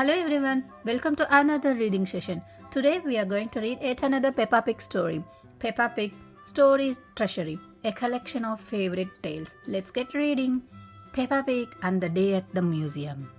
Hello everyone, welcome to another reading session. Today we are going to read yet another Peppa Pig story. Peppa Pig Story Treasury, a collection of favorite tales. Let's get reading. Peppa Pig and the Day at the Museum.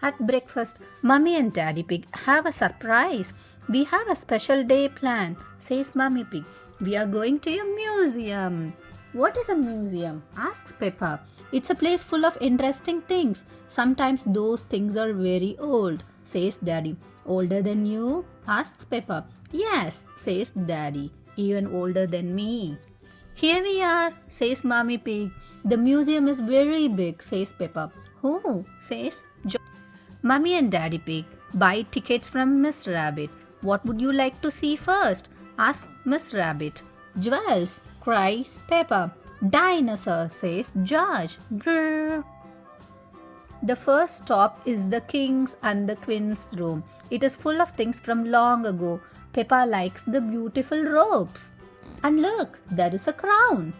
At breakfast, Mummy and Daddy Pig have a surprise. We have a special day planned, says Mummy Pig. We are going to a museum. What is a museum? Asks Peppa. It's a place full of interesting things. Sometimes those things are very old, says Daddy. Older than you? Asks Peppa. Yes, says Daddy. Even older than me. Here we are, says Mommy Pig. The museum is very big, says Peppa. Who? Says Mummy and Daddy Pig buy tickets from Miss Rabbit. What would you like to see first? Asks Miss Rabbit. Jewels, cries Peppa. Dinosaur, says George. Grrr. The first stop is the King's and the Queen's room. It is full of things from long ago. Peppa likes the beautiful robes. And look, there is a crown.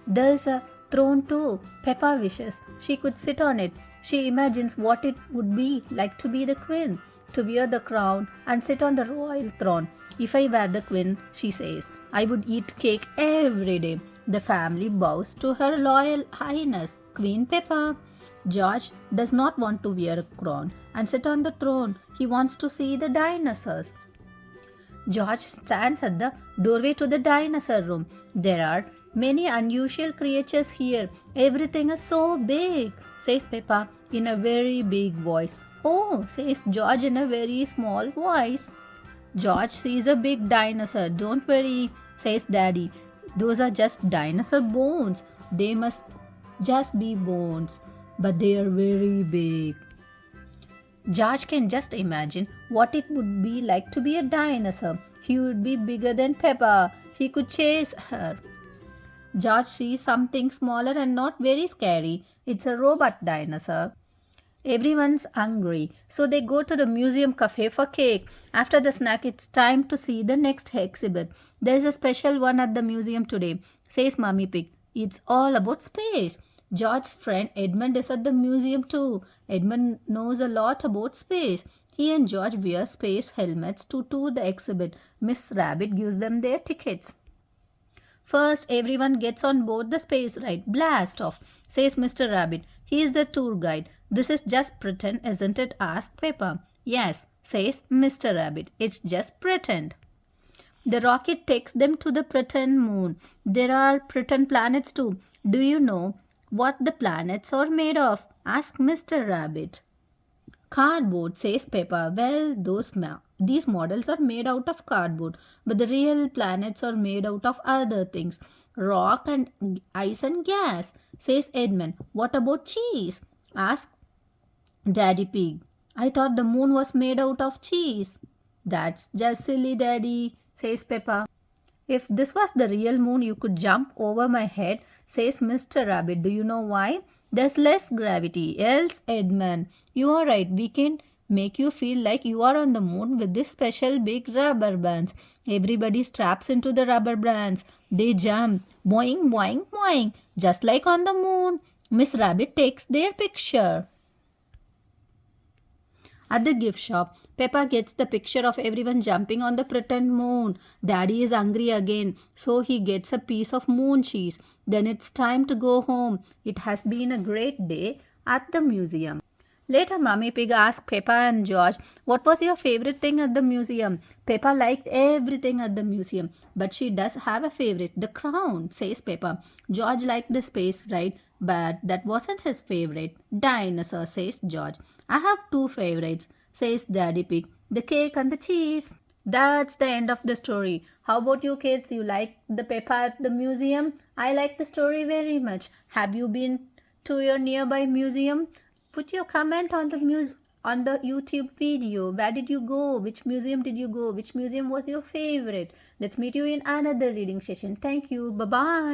There is a throne too. Peppa wishes she could sit on it. She imagines what it would be like to be the queen, to wear the crown and sit on the royal throne. If I were the queen, she says, I would eat cake every day. The family bows to her royal highness, Queen Peppa. George does not want to wear a crown and sit on the throne. He wants to see the dinosaurs. George stands at the doorway to the dinosaur room. There are many unusual creatures here. Everything is so big, says Peppa in a very big voice. Oh, says George in a very small voice. George sees a big dinosaur. Don't worry, says Daddy. Those are just dinosaur bones. They must just be bones, but they are very big. George can just imagine what it would be like to be a dinosaur. He would be bigger than Peppa. He could chase her. George sees something smaller and not very scary. It's a robot dinosaur. Everyone's hungry, so they go to the museum cafe for cake. After the snack, it's time to see the next exhibit. There's a special one at the museum today, says Mummy Pig. It's all about space. George's friend Edmund is at the museum too. Edmund knows a lot about space. He and George wear space helmets to tour the exhibit. Miss Rabbit gives them their tickets. First, everyone gets on board the space ride. Blast off, says Mr. Rabbit. He is the tour guide. This is just pretend, isn't it? Asks Peppa. Yes, says Mr. Rabbit. It's just pretend. The rocket takes them to the pretend moon. There are pretend planets too. Do you know what the planets are made of? Asks Mr. Rabbit. Cardboard, says Peppa. Well, these models are made out of cardboard, but the real planets are made out of other things. Rock and ice and gas, says Edmund. What about cheese? Asks Daddy Pig. I thought the moon was made out of cheese. That's just silly, Daddy, says Peppa. If this was the real moon, you could jump over my head, says Mr. Rabbit. Do you know why? There's less gravity. Else, Edmund, you are right. We can make you feel like you are on the moon with this special big rubber bands. Everybody straps into the rubber bands. They jump. Boing, boing, boing. Just like on the moon. Miss Rabbit takes their picture. At the gift shop, Peppa gets the picture of everyone jumping on the pretend moon. Daddy is hungry again, so he gets a piece of moon cheese. Then it's time to go home. It has been a great day at the museum. Later, Mummy Pig asked Peppa and George, what was your favorite thing at the museum? Peppa liked everything at the museum, but she does have a favorite, the crown, says Peppa. George liked the space ride, but that wasn't his favorite. Dinosaur, says George. I have two favorites, says Daddy Pig, the cake and the cheese. That's the end of the story. How about you kids? You like the Peppa at the museum? I like the story very much. Have you been to your nearby museum? Put your comment on the YouTube video. Where did you go? Which museum did you go? Which museum was your favorite? Let's meet you in another reading session. Thank you. Bye-bye.